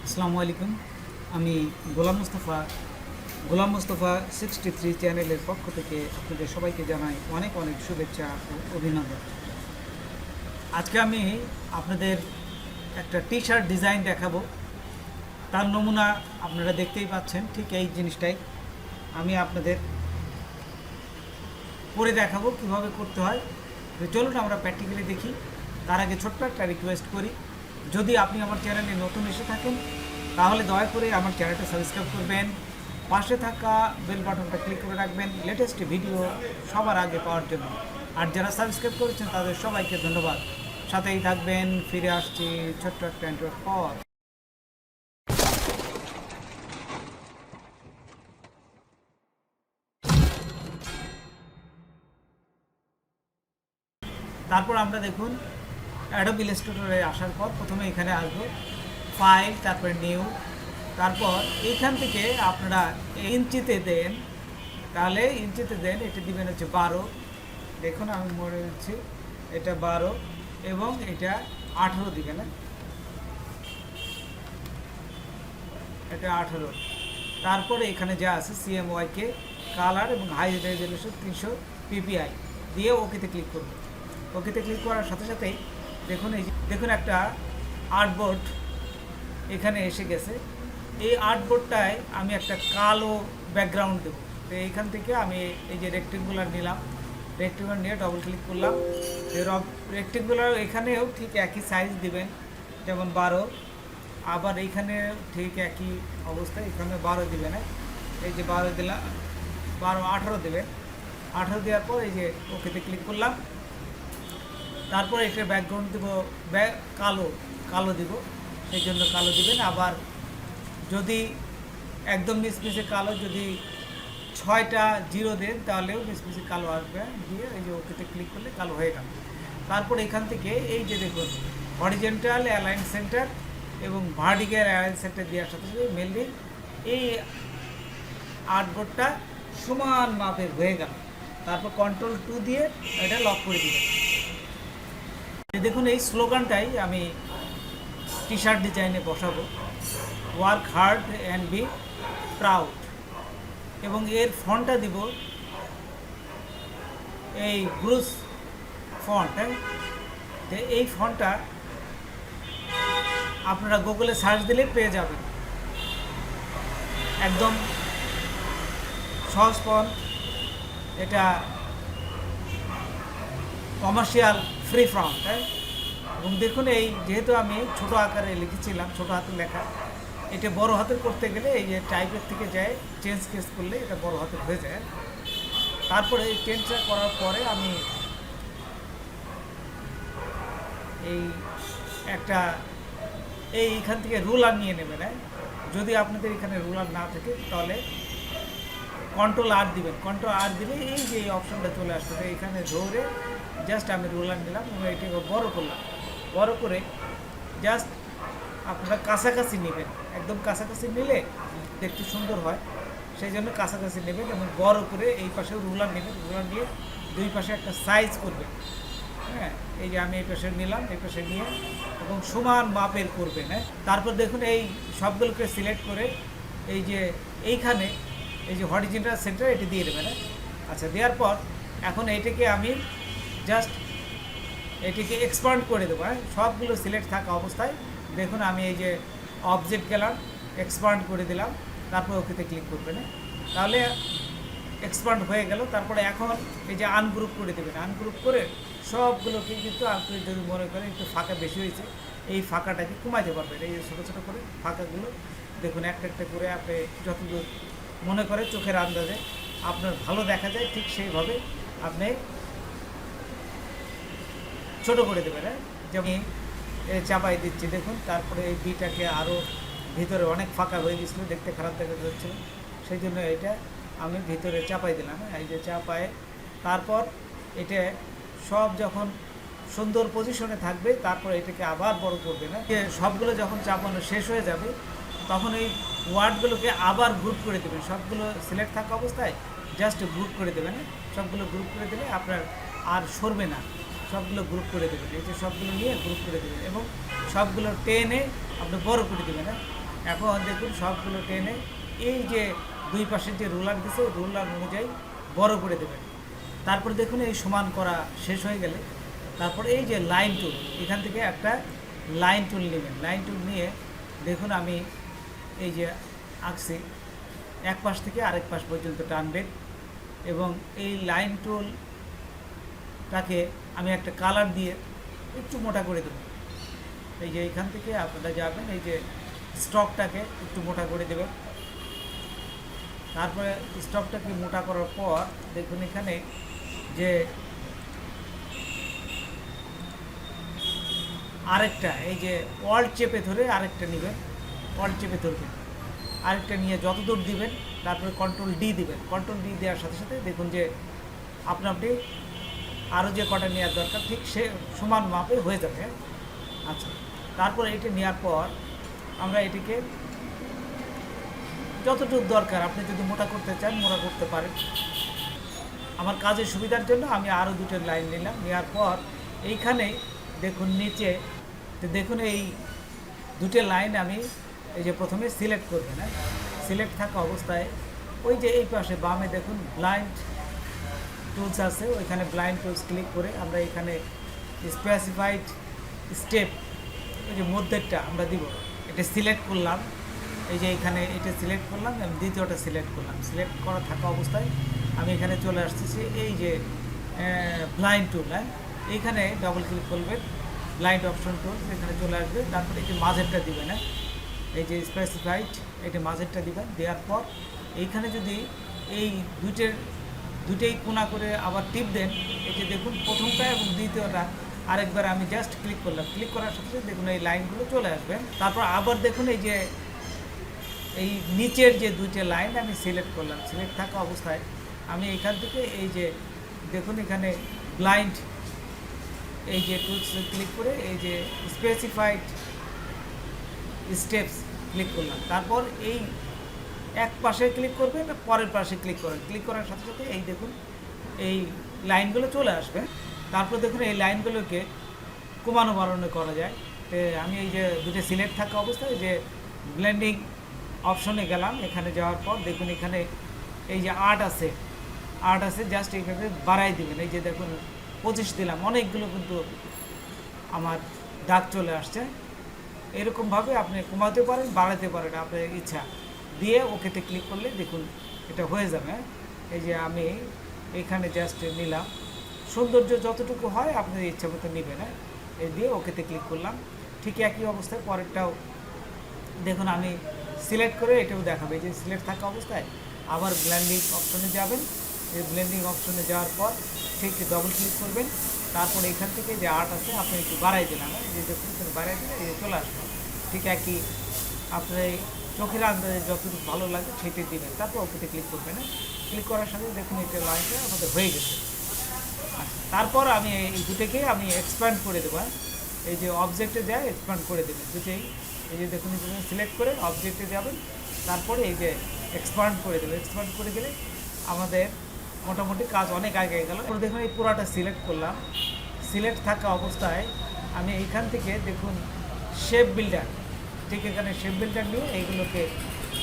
আসসালামু আলাইকুম। আমি গোলাম্মোস্তাফা 63 চ্যানেলের পক্ষ থেকে আপনাদের সবাইকে জানাই অনেক অনেক শুভেচ্ছা ও অভিনন্দন। আজকে আমি আপনাদের একটা টি শার্ট ডিজাইন দেখাবো। তার নমুনা আপনারা দেখতেই পাচ্ছেন, ঠিক এই জিনিসটাই আমি আপনাদের করে দেখাবো কীভাবে করতে হয়। তো চলুন আমরা প্র্যাকটিক্যালি দেখি। তার আগে ছোট্ট একটা রিকোয়েস্ট করি, যদি আপনি আমার চ্যানেলে নতুন এসে থাকেন তাহলে দয়া করে আমার চ্যানেলটা সাবস্ক্রাইব করবেন, পাশে থাকা বেল বাটনটা ক্লিক করে রাখবেন লেটেস্ট ভিডিও সবার আগে পাওয়ার জন্য। আর যারা সাবস্ক্রাইব করেছেন তাদের সবাইকে ধন্যবাদ। সাথেই থাকবেন, ফিরে আসছি ছোট্ট একটা ইন্টারভিউর পর। তারপর আমরা দেখুন অ্যাডোব ইলাস্ট্রেটরে আসার পর প্রথমে এখানে আসবো, ফাইল, তারপরে নিউ, তারপর এইখান থেকে আপনারা ইঞ্চিতে দেন, তাহলে ইঞ্চিতে দেন, এটা দিবেন হচ্ছে 12। দেখুন আমি মনে হচ্ছে এটা 12 এবং এটা 18 দিবেন, না এটা 18। তারপরে এখানে যা আছে CMYK কালার এবং হাই রেজলিউশন 300 PPI দিয়ে ওকেতে ক্লিক করব। ওকেতে ক্লিক করার সাথে সাথেই দেখুন দেখুন একটা আর্টবোর্ড এখানে এসে গেছে। এই আর্টবোর্ডটায় আমি একটা কালো ব্যাকগ্রাউন্ড দেবো। তো এইখান থেকে আমি এই যে রেক্টেঙ্গুলার নিলাম, রেক্টেঙ্গুলার নিয়ে ডবল ক্লিক করলাম। রেক্টেঙ্গুলার এখানেও ঠিক একই সাইজ দিবেন, যেমন 12। আবার এইখানে ঠিক একই অবস্থায় এখানে 12 দিবেন। এই যে 12 দিলাম, 12 18 দেবেন। 18 দেওয়ার পর এই যে ওকেতে ক্লিক করলাম। তারপর এটা ব্যাকগ্রাউন্ড দেবো কালো দিব, সেই জন্য কালো দিবেন। আবার যদি একদম মিসমিসে কালো, যদি 6টা 0 দেন তাহলেও মিসমিসে কালো আসবে, দিয়ে এই যে ওকেতে ক্লিক করলে কালো হয়ে গেল। তারপর এখান থেকে এই যে দেখুন হরিজেন্টাল অ্যালাইন সেন্টার এবং ভার্টিক্যাল অ্যালাইন সেন্টার দেওয়ার সাথে সাথে মেনলি এই আর্টবোর্ডটা সমান মাপের হয়ে গেল। তারপর কন্ট্রোল 2 দিয়ে এটা লক করে দিবেন। দেখুন এই স্লোগানটাই আমি টি শার্ট ডিজাইনে বসাবো, work hard and be proud. এবং এর ফন্টটা দিব এই ব্রুস ফন্ট। এই ফন্টটা আপনারা গুগলে সার্চ দিলে পেয়ে যাবেন, একদম সহজ ফন্ট। এটা কমার্শিয়াল ফ্রি ফন্ট। এবং দেখুন এই যেহেতু আমি ছোট আকারে লিখেছিলাম, ছোট হাতের লেখা, এটা বড় হাতের করতে গেলে এই যে টাইপের থেকে যায় চেঞ্জ কেস করলে এটা বড় হাতের হয়ে যায়। তারপরে এই চেঞ্জটা করার পরে আমি এই একটা এইখান থেকে রুলার নিয়ে নেবেন। যদি আপনাদের এখানে রুলার না থাকে তাহলে কন্ট্রোল আর দিবেন। কন্ট্রোল আর দিলে এই যে এই অপশানটা চলে আসবে, এখানে ধরে জাস্ট আমি রুলার নিলাম এবং এটাকে বড় করলাম। বড় করে জাস্ট আপনারা কাছাকাছি নেবেন, একদম কাছাকাছি নিলে দেখতে সুন্দর হয়, সেই জন্য কাছাকাছি নেবেন এবং বড় করে এই পাশে রুলার নেবেন। রুলার নিয়ে দুই পাশে একটা সাইজ করবেন। হ্যাঁ, এই যে আমি এই পাশে নিলাম, এই পাশে নিয়ে এবং সমান মাপের করবেন। তারপর দেখুন এই সবগুলোকে সিলেক্ট করে এই যে এইখানে এই যে হরিজেন্টাল সেন্টার এটি দিয়ে দেবেন। আচ্ছা, দেওয়ার পর এখন এইটাকে আমি জাস্ট এটিকে এক্সপান্ড করে দেবো। সবগুলো সিলেক্ট থাকা অবস্থায় দেখুন আমি এই যে অবজেক্ট গেলাম, এক্সপান্ড করে দিলাম, তারপর ওকেতে ক্লিক করবেন। তাহলে এক্সপান্ড হয়ে গেল। তারপরে এখন এই যে আনগ্রুপ করে দেবেন। আনগ্রুপ করে সবগুলোকে কিন্তু আপনি যদি মনে করেন একটু ফাঁকা বেশি হয়েছে, এই ফাঁকাটাকে কমাতে পারবেন। এই যে ছোটো ছোটো করে ফাঁকাগুলো দেখুন একটা একটা করে আপনি যতদূর মনে করে চোখের আন্দাজে আপনার ভালো দেখা যায় ঠিক সেইভাবে আপনি ছোট করে দেবেন। যেমন চাপাই দিচ্ছি দেখুন। তারপরে এই বিটাকে আরও ভিতরে অনেক ফাঁকা হয়ে গেছিলো, দেখতে খারাপ দেখা যাচ্ছিলো, সেই জন্য এটা আমি ভিতরে চাপাই দিলাম। এই যে চাপায় তারপর এটা সব যখন সুন্দর পজিশনে থাকবে তারপর এটাকে আবার বড় করবে না। সবগুলো যখন চাপানো শেষ হয়ে যাবে তখন এই ওয়ার্ডগুলোকে আবার গ্রুপ করে দেবেন। সবগুলো সিলেক্ট থাকা অবস্থায় জাস্ট গ্রুপ করে দেবেন। সবগুলো গ্রুপ করে দিলে আপনার আর সরবে না। সবগুলো গ্রুপ করে দেবেন, এই যে সবগুলো নিয়ে গ্রুপ করে দেবেন এবং সবগুলো টেনে আপনি বড় করে দেবেন। এখন দেখুন সবগুলো টেনে এই যে দুই পাশের যে রুলার দিছে রুলার অনুযায়ী বড় করে দেবেন। তারপর দেখুন এই সমান করা শেষ হয়ে গেলে তারপর এই যে লাইন টুল, এখান থেকে একটা লাইন টুল নেবেন। লাইন টুল নিয়ে দেখুন আমি এই যে আঁকছি, এক পাশ থেকে আরেক পাশ পর্যন্ত টানবেন এবং এই লাইন টুলটাকে আমি একটা কালার দিয়ে একটু মোটা করে দেবো। এই যে এইখান থেকে আপনারা যাবেন, এই যে স্টকটাকে একটু মোটা করে দেবেন। তারপরে স্টকটাকে মোটা করার পর দেখুন এখানে যে আরেকটা এই যে অল্ট চেপে ধরে আরেকটা নেবেন, অল্ট চেপে ধরবেন, আরেকটা নিয়ে যতদূর দিবেন তারপরে কন্ট্রোল ডি দিবেন। কন্ট্রোল ডি দেওয়ার সাথে সাথে দেখুন যে আপনি আরও যে কটা নেওয়ার দরকার ঠিক সে সমান মাপে হয়ে যাবে। আচ্ছা, তারপর এটা নেওয়ার পর আমরা এটিকে যতটুকু দরকার আপনি যদি মোটা করতে চান মোটা করতে পারেন। আমার কাজের সুবিধার জন্য আমি আরও দুটো লাইন নিলাম। নেওয়ার পর এইখানে দেখুন নিচে দেখুন এই দুটো লাইন আমি এই যে প্রথমে সিলেক্ট করবেন। হ্যাঁ, সিলেক্ট থাকা অবস্থায় ওই যে এই পাশে বামে দেখুন ব্লাইন্ড টুলস আছে, ওইখানে ব্লাইন্ড টুলস ক্লিক করে আমরা এখানে স্পেসিফাইড স্টেপ ওই যে মধ্যেরটা আমরা দিব, এটা সিলেক্ট করলাম। এই যে এখানে এটা সিলেক্ট করলাম, আমি দ্বিতীয়টা সিলেক্ট করলাম। সিলেক্ট করা থাকা অবস্থায় আমি এখানে চলে আসতেছি এই যে ব্লাইন্ড টুল। হ্যাঁ, এইখানে ডবল ক্লিক করবেন, ব্লাইন্ড অপশন টুল এখানে চলে আসবে। তারপরে এই যে মাঝেরটা দিবেন, হ্যাঁ এই যে স্পেসিফাইড এটা মাঝেরটা দিবেন। দেওয়ার পর এইখানে যদি এই দুটেই কোনা করে আবার টিপ দেন, এই যে দেখুন প্রথমটা এবং দ্বিতীয়টা আরেকবার আমি জাস্ট ক্লিক করলাম। ক্লিক করার সাথে সাথে দেখুন এই লাইনগুলো চলে আসবে। তারপর আবার দেখুন এই যে এই নিচের যে দুইটা লাইন আমি সিলেক্ট করলাম। সিলেক্ট থাকা অবস্থায় আমি এখান থেকে এই যে দেখুন এখানে ব্লাইন্ড এই যে টুলস ক্লিক করে এই যে স্পেসিফাইড স্টেপস ক্লিক করলাম। তারপর এই এক পাশে ক্লিক করবেন, পরের পাশে ক্লিক করবেন। ক্লিক করার সাথে সাথে এই দেখুন এই লাইনগুলো চলে আসবে। তারপর দেখুন এই লাইনগুলোকে কমানো বাড়ানো করা যায়। আমি এই যে দুটো সিলেক্ট থাকা অবস্থায় যে ব্লেন্ডিং অপশনে গেলাম। এখানে যাওয়ার পর দেখুন এখানে এই যে আর্ট আছে জাস্ট এইভাবে বাড়াই দিবেন। এই যে দেখুন 25 দিলাম, অনেকগুলো কিন্তু আমার দাগ চলে আসছে। এরকমভাবে আপনি কমাতে পারেন, বাড়াতে পারেন, আপনার ইচ্ছা। দিয়ে ওকেতে ক্লিক করলে দেখুন এটা হয়ে যাবে। এই যে আমি এখানে জাস্ট নিলাম, সৌন্দর্য যতটুকু হয় আপনার ইচ্ছা মতো নেবেন। এই দিয়ে ওকেতে ক্লিক করলাম। ঠিক একই অবস্থায় পরেরটাও দেখুন আমি সিলেক্ট করে এটাও দেখাবে। এই যে সিলেক্ট থাকা অবস্থায় আবার ব্লেন্ডিং অপশনে যাবেন। এই ব্লেন্ডিং অপশনে যাওয়ার পর ঠিক ডবল ক্লিক করবেন। তারপর এখান থেকে যে আর্ট আছে আপনি একটু বাড়াই দিলাম, যে দেখুন বাড়াই দিলে এই চলে আসবে। ঠিক একই আপনার এই চোখের আন্দাজে যতটুকু ভালো লাগে সেটাই দিবেন। তারপর ওপরে ক্লিক করবেন। ক্লিক করার সাথে দেখুন এটা লাইনটা আমাদের হয়ে গেছে। আচ্ছা, তারপর আমি এই দুটোকে আমি এক্সপ্যান্ড করে দেবো। এই যে অবজেক্টে যায় এক্সপ্যান্ড করে দেবেন দুটোই। এই যে দেখুন সিলেক্ট করে অবজেক্টে যাবেন, তারপরে এই যে এক্সপ্যান্ড করে দেবেন। এক্সপ্যান্ড করে দিলে আমাদের মোটামুটি কাজ অনেক আগে গেল। দেখুন এই পুরাটা সিলেক্ট করলাম। সিলেক্ট থাকা অবস্থায় আমি এইখান থেকে দেখুন শেপ বিল্ডার, ঠিক এখানে শেপ বিল্ডার নিয়ে এইগুলোকে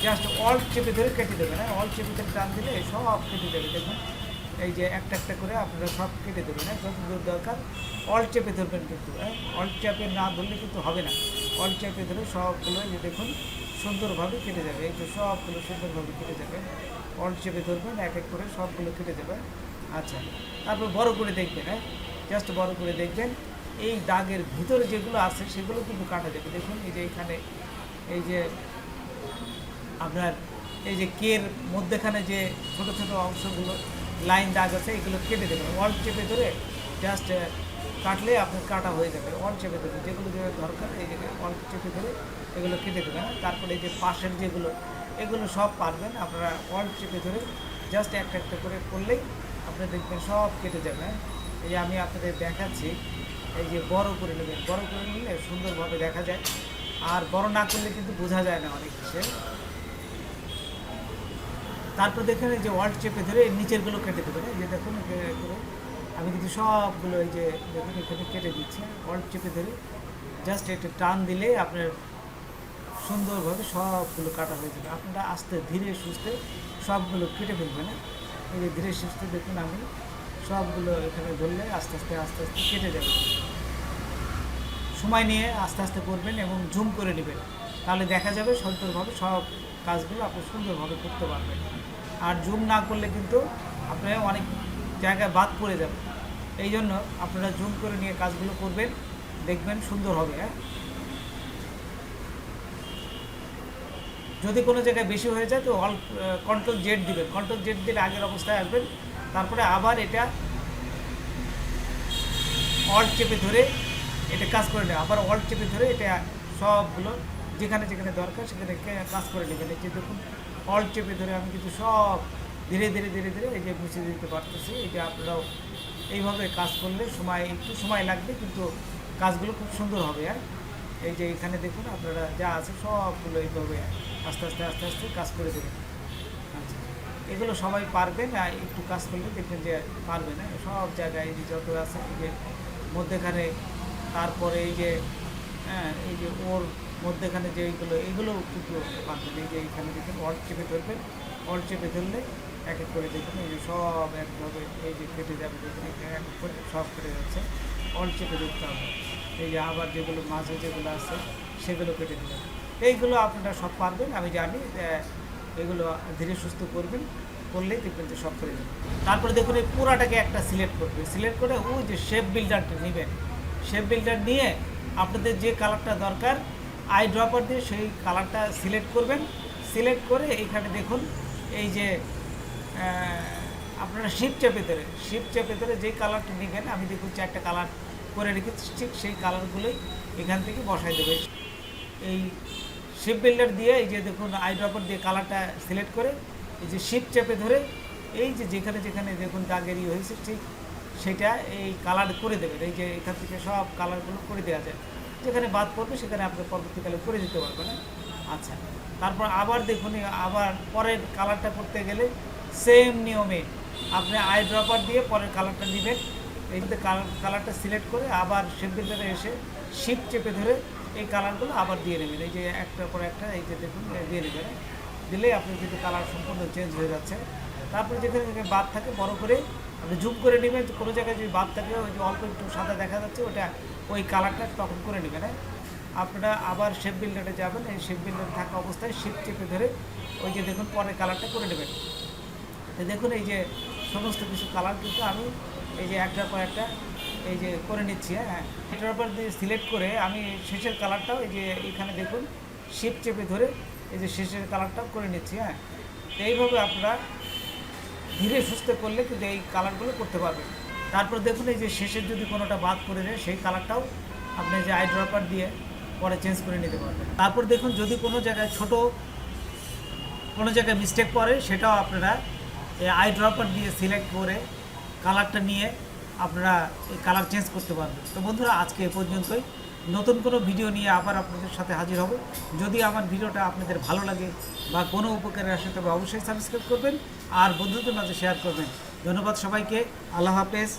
জাস্ট অল্ট চেপে ধরে কেটে দেবেন। হ্যাঁ, অল্ট চেপে ধরে টান দিলে সব কেটে দেবে। দেখুন এই যে একটা একটা করে আপনারা সব কেটে দেবেন। হ্যাঁ, যতদূর দরকার অল্ট চেপে ধরবেন কিন্তু। হ্যাঁ, অল্ট চেপে না ধরলে কিন্তু হবে না। অল্ট চেপে ধরে সবগুলো যে দেখুন সুন্দরভাবে কেটে যাবে। এই যে সবগুলো সুন্দরভাবে কেটে যাবে। অল্ট চেপে ধরবেন, এক এক করে সবগুলো কেটে দেবেন। আচ্ছা, তারপর বড় করে দেখবেন। হ্যাঁ, জাস্ট বড় করে দেখবেন। এই দাগের ভিতরে যেগুলো আছে সেগুলো কিন্তু কাটা যাবে। দেখুন এই যে এখানে এই যে আপনার এই যে কের মধ্যেখানে যে ছোট ছোট অংশগুলো লাইন দাগ আছে এগুলো কেটে দেবেন। অল্ট চেপে ধরে জাস্ট কাটলে আপনার কাটা হয়ে যাবে। অল্ট চেপে ধরে যেগুলো দরকার এই যে অল্ট চেপে ধরে এগুলো কেটে দেবেন। তারপরে এই যে পাশের যেগুলো এগুলো সব পারবেন আপনারা অল্ট চেপে ধরে জাস্ট একটা একটা করে করলেই আপনি দেখবেন সব কেটে যাবে। এই যে আমি আপনাদের দেখাচ্ছি, এই যে বড় করে নেবেন। বড় করে নিলে সুন্দরভাবে দেখা যায়, আর বড় না করলে কিন্তু বোঝা যায় না অনেক কিছু। তারপর দেখেন এই যে অল্ট চেপে ধরে নিচেরগুলো কেটে দেবেন। এই যে দেখুন আমি কিন্তু সবগুলো এই যে দেখুন এখানে কেটে দিচ্ছি। অল্ট চেপে ধরে জাস্ট একটু টান দিলে আপনার সুন্দরভাবে সবগুলো কাটা হয়ে যাবে। আপনারা আস্তে ধীরে সুস্থে সবগুলো কেটে ফেলবেন। এই যে ধীরে সুস্থে দেখুন আমি সবগুলো এখানে ধরলে আস্তে আস্তে আস্তে আস্তে কেটে যাবে। সময় নিয়ে আস্তে আস্তে করবেন এবং জুম করে নেবেন, তাহলে দেখা যাবে সুন্দরভাবে সব কাজগুলো আপনি সুন্দরভাবে করতে পারবেন। আর জুম না করলে কিন্তু আপনার অনেক জায়গায় বাদ পড়ে যাবে। এই জন্য আপনারা জুম করে নিয়ে কাজগুলো করবেন, দেখবেন সুন্দর হবে। যদি কোনো জায়গায় বেশি হয়ে যায় তো কন্ট্রোল জেড দিবেন, কন্ট্রোল জেড দিলে আগের অবস্থায় আসবেন। তারপরে আবার এটা অল্ট চেপে ধরে এটা কাজ করে নেবে, আবার অল্ট চেপে ধরে এটা সবগুলো যেখানে যেখানে দরকার সেখানে কাজ করে নেবেন। এই যে দেখুন অল্ট চেপে ধরে আমি কিন্তু সব ধীরে ধীরে ধীরে ধীরে এই যে মুছে দিতে পারতেছি। এই যে আপনারাও এইভাবে কাজ করলে একটু সময় লাগবে, কিন্তু কাজগুলো খুব সুন্দর হবে। এই যে এখানে দেখুন আপনারা যা আছে সবগুলো এইভাবে আস্তে আস্তে আস্তে আস্তে কাজ করে দেবেন। আচ্ছা, এগুলো সবাই পারবেন, একটু কাজ করলে দেখবেন যে পারবেন। সব জায়গায় এই যে যত আছে এই যে মধ্যেখানে, তারপরে এই যে ওর মধ্যেখানে যে এগুলো কিন্তু পারবেন। এই যে এখানে দেখুন অল্ট চেপে ধরবেন, অল্ট চেপে ধরলে এক এক করে দেখুন এই যে সব একভাবে এই যে কেটে যাবে। দেখুন এখানে এক এক করে সব কেটে যাচ্ছে, অল্ট চেপে ধরতে হবে। এই যে আবার যেগুলো মাঝে যেগুলো আছে সেগুলো কেটে দেবেন। এইগুলো আপনারা সব পারবেন, আমি জানি। এগুলো ধীরে সুস্থ করলেই দেখবেন যে সব করে দেবেন। তারপরে দেখুন এই পুরাটাকে একটা সিলেক্ট করবে, সিলেক্ট করে ওই যে শেপ বিল্ডারটা নেবেন। শেপ বিল্ডার নিয়ে আপনাদের যে কালারটা দরকার আই ড্রপার দিয়ে সেই কালারটা সিলেক্ট করবেন। সিলেক্ট করে এইখানে দেখুন এই যে আপনারা শিপ চেপে ধরে যেই কালারটা নেবেন, আমি দেখুন 4টা কালার করে রেখেছি, ঠিক সেই কালারগুলোই এখান থেকে বসাই দেবে। এই শিপ বিল্ডার দিয়ে এই যে দেখুন আই ড্রপার দিয়ে কালারটা সিলেক্ট করে এই যে শিপ চেপে ধরে এই যে যেখানে যেখানে দেখুন দাগেরই হয়েছে ঠিক সেটা এই কালার করে দেবেন। এই যে এখান থেকে সব কালারগুলো করে দেওয়া যায়, যেখানে বাদ পড়বে সেখানে আপনি পরবর্তীকালে করে দিতে পারবেন। আচ্ছা, তারপর আবার দেখুন আবার পরের কালারটা করতে গেলে সেম নিয়মে আপনি আই ড্রপার দিয়ে পরের কালারটা নেবেন। এইটাতে কালারটা সিলেক্ট করে আবার শেপ বিল্ডারে এসে শিপ চেপে ধরে এই কালারগুলো আবার দিয়ে নেবেন। এই যে একটার পর একটা এই যে দেখুন দিয়ে নেবেন। দিলেই আপনি কিন্তু কালার সম্পূর্ণ চেঞ্জ হয়ে যাচ্ছে। তারপরে যেখানে যেখানে বাদ থাকে বড় করে আপনি জুম করে নেবেন। কোনো জায়গায় যদি বাদ থাকে ওই যে অল্প একটু সাদা দেখা যাচ্ছে ওটা ওই কালারটা তখন করে নেবেন। আপনারা আবার শেপ বিল্ডারে যাবেন, এই শেপ বিল্ডারে থাকা অবস্থায় শিপ চেপে ধরে ওই যে দেখুন পরের কালারটা করে নেবেন। তো দেখুন এই যে সমস্ত কিছু কালার কিন্তু আমি এই যে একটার পর একটা এই যে করে নিচ্ছি। এটার উপর দিয়ে সিলেক্ট করে আমি শেষের কালারটাও এই যে এখানে দেখুন শিপ চেপে ধরে এই যে শেষের কালারটাও করে নিচ্ছি। তো এইভাবে আপনারা ধীরে সুস্থে করলে কিন্তু এই কালারগুলো করতে পারবেন। তারপর দেখুন এই যে শেষের যদি কোনোটা বাদ করে দেয় সেই কালারটাও আপনি যে আই ড্রপার দিয়ে পরে চেঞ্জ করে নিতে পারবেন। তারপর দেখুন যদি কোনো জায়গায় কোনো জায়গায় মিস্টেক পড়ে সেটাও আপনারা এই আই ড্রপার দিয়ে সিলেক্ট করে কালারটা নিয়ে আপনারা এই কালার চেঞ্জ করতে পারবেন। তো বন্ধুরা আজকে এ পর্যন্তই। নতুন কোনো ভিডিও নিয়ে আবার আপনাদের সাথে হাজির হব। যদি আমার ভিডিওটা আপনাদের ভালো লাগে বা কোনো উপকারে আসে তবে অবশ্যই সাবস্ক্রাইব করবেন আর বন্ধুদের মাঝে শেয়ার করবেন। ধন্যবাদ সবাইকে। আল্লাহ হাফেজ।